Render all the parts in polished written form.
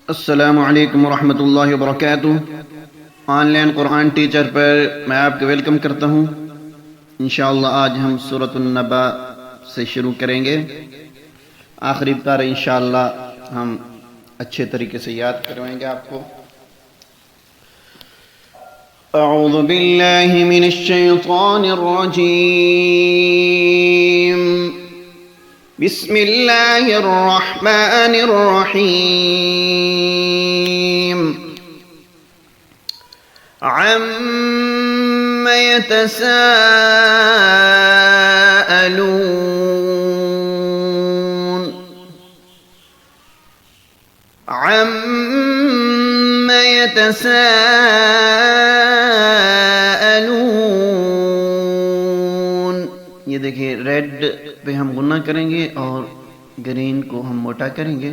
अस्सलामु अलैकुम वरहमतुल्लाहि वबरकातुहू। ऑनलाइन कुरान टीचर पर मैं आपको वेलकम करता हूँ। इंशाअल्लाह आज हम सूरतुन नबा से शुरू करेंगे। आखिरी पारा इंशाअल्लाह हम अच्छे तरीके से याद करवाएंगे आपको। अऊज़ु बिल्लाहि मिनश शैतानिर रजीम। बिस्मिल्लाहिर रहमानिर रहीम। अम्मा यतसाअलून। अम्मा यतसाअलून। ये देखिए, रेड पे हम गुन्ना करेंगे और ग्रीन को हम मोटा करेंगे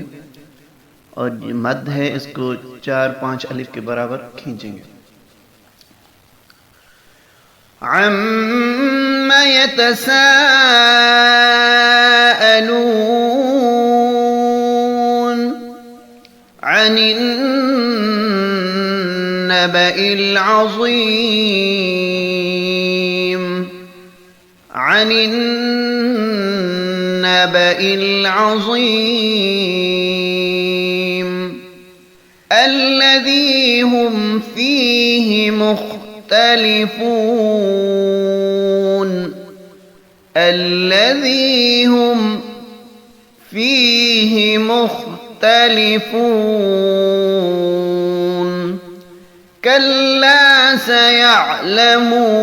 और मद है इसको 4-5 अलिफ के बराबर खींचेंगे। अम्मा यतसाअलून अनिन नबइल अज़ीम। अनिन नबइल अज़ीम अल्लज़ी हुम फ़ीहि मुख्तलिफ़ून। الذي هم فيه مختلفون كلا سيعلمون.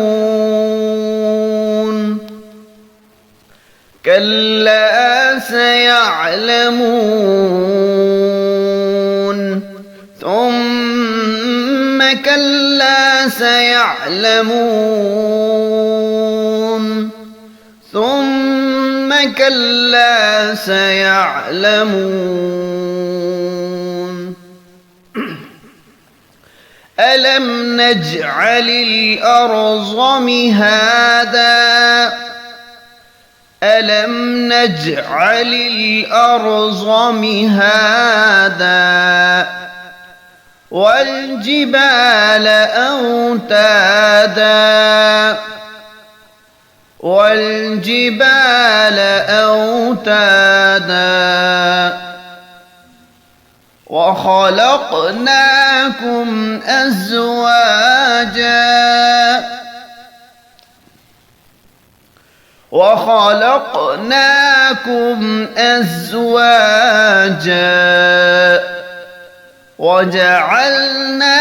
كلا سيعلمون ثم كلا سيعلمون ثم كلا سيعلمون. ألم نجعل الأرض مهادا. ألم نجعل الأرض مهادا والجبال أوتادا. والجبال أوتادا وخلقناكم أزواجا. وخلقناكم أزواجا وجعلنا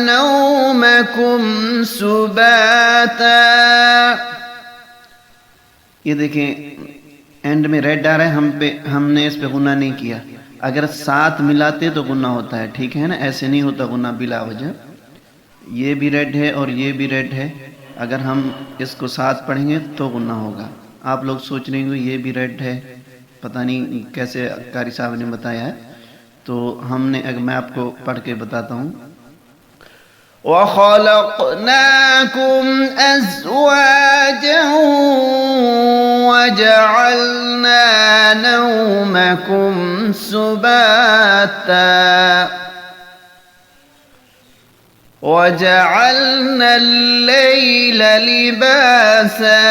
نومكم سباتا. ये देखें, एंड में रेड आ रहा है, हमने इस पे गुन्ना नहीं किया। अगर साथ मिलाते तो गुन्ना होता है, ठीक है ना, ऐसे नहीं होता गुन्ना बिला वजह। ये भी रेड है और ये भी रेड है, अगर हम इसको साथ पढ़ेंगे तो गुन्ना होगा। आप लोग सोच रहे होंगे ये भी रेड है, पता नहीं कैसे कारी साहब ने बताया है, तो हमने अगर मैं आपको पढ़ के बताता हूँ। وخلقناكم أزواجا وجعلنا نومكم سباتا وجعلنا الليل لباسا.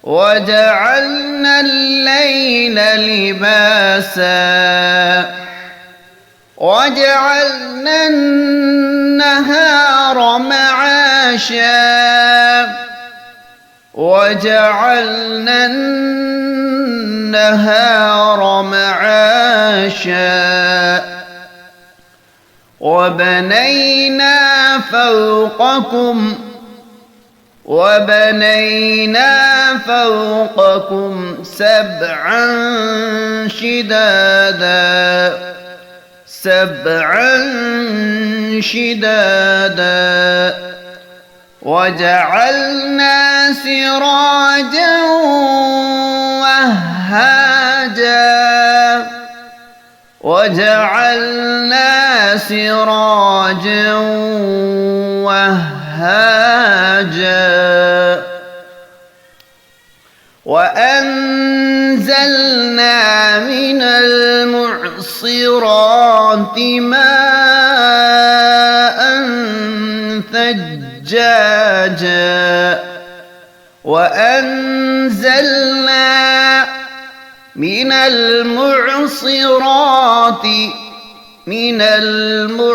وجعلنا الليل لباسا وجعلنا النهار معاشا. وجعلنا النهار معاشا وبنينا فوقكم سبعا شدادا. سبعا شدادا وجعلنا سراجا وهاجا. وجعلنا سراجا وهاجا وأنزلنا من المعصرات ماء ثجاجا وأنزلنا من المعصرات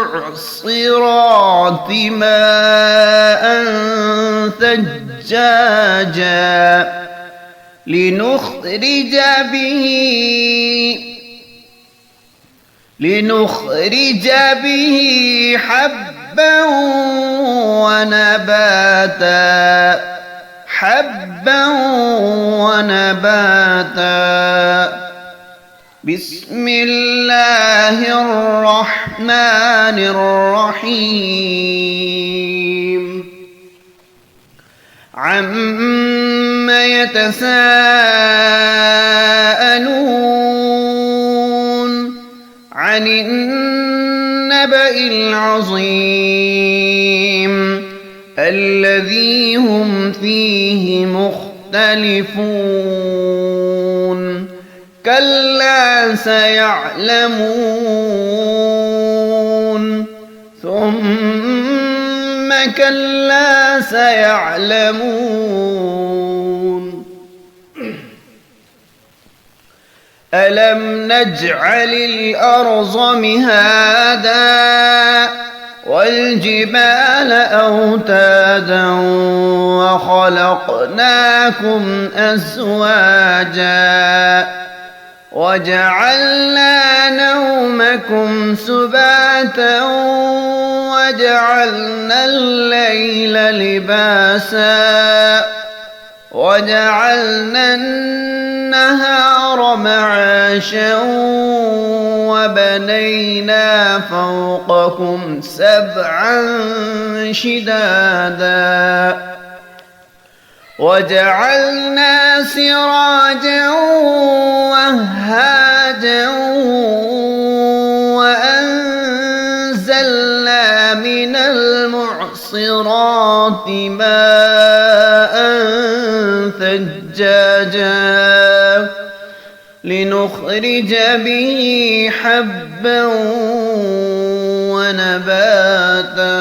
ماء ثجاجا لنخرج به حبا ونباتا بسم الله الرحمن الرحيم عم يتساءلون عن النبأ العظيم الذي هم فيه مختلفون كلا سيعلمون ثم كلا سيعلمون ألم نجعل الأرض مهادا والجبال أوتادا وخلقناكم أزواجا وجعلنا نومكم سباتا وجعلنا الليل لباسا وجعلنا النهار معاشا وبنينا فوقكم سبعا شدادا وجعلنا سراجا وهاجا وأنزلنا من المعصرات ماء ثجاجا لنخرج به حبا ونباتا